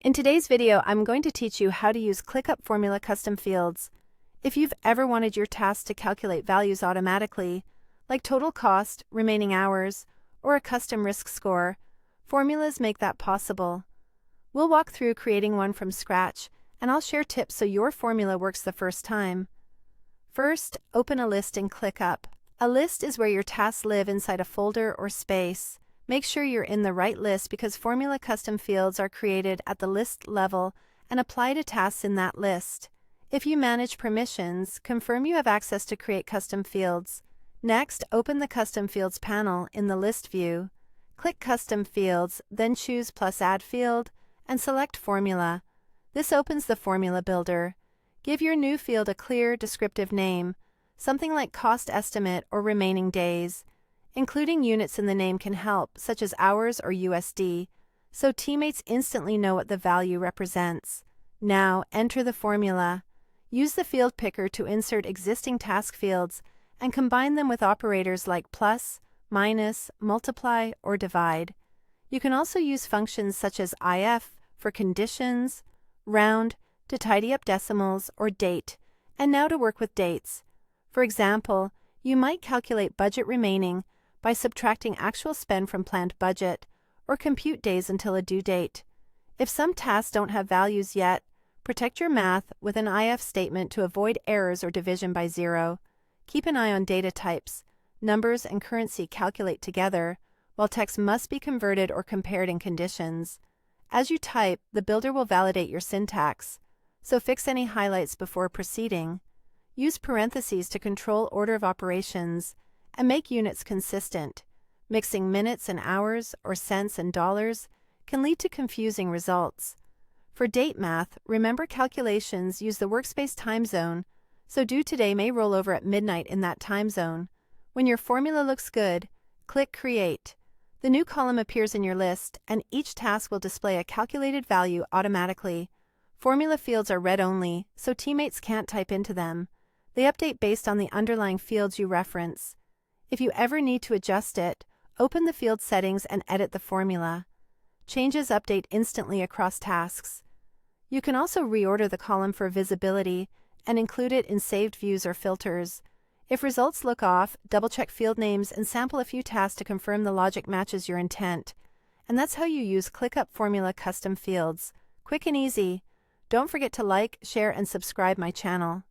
In today's video, I'm going to teach you how to use ClickUp formula custom fields. If you've ever wanted your tasks to calculate values automatically, like total cost, remaining hours, or a custom risk score, formulas make that possible. We'll walk through creating one from scratch, and I'll share tips so your formula works the first time. First, open a list in ClickUp. A list is where your tasks live inside a folder or space. Make sure you're in the right list because formula custom fields are created at the list level and apply to tasks in that list. If you manage permissions, confirm you have access to create custom fields. Next, open the Custom Fields panel in the List view. Click Custom Fields, then choose Plus Add Field, and select Formula. This opens the Formula Builder. Give your new field a clear, descriptive name, something like Cost Estimate or Remaining Days. Including units in the name can help, such as hours or USD, so teammates instantly know what the value represents. Now, enter the formula. Use the field picker to insert existing task fields and combine them with operators like plus, minus, multiply, or divide. You can also use functions such as if for conditions, round to tidy up decimals, or date, and now to work with dates. For example, you might calculate budget remaining by subtracting actual spend from planned budget, or compute days until a due date. If some tasks don't have values yet, protect your math with an if statement to avoid errors or division by zero. Keep an eye on data types. Numbers and currency calculate together, while text must be converted or compared in conditions. As you type, the builder will validate your syntax, so fix any highlights before proceeding. Use parentheses to control order of operations, and make units consistent. Mixing minutes and hours or cents and dollars can lead to confusing results. For date math, remember calculations use the workspace time zone, so due today may roll over at midnight in that time zone. When your formula looks good, click Create. The new column appears in your list, and each task will display a calculated value automatically. Formula fields are read only, so teammates can't type into them. They update based on the underlying fields you reference. If you ever need to adjust it, open the field settings and edit the formula. Changes update instantly across tasks. You can also reorder the column for visibility and include it in saved views or filters. If results look off, double-check field names and sample a few tasks to confirm the logic matches your intent. And that's how you use ClickUp Formula Custom Fields. Quick and easy. Don't forget to like, share, and subscribe my channel.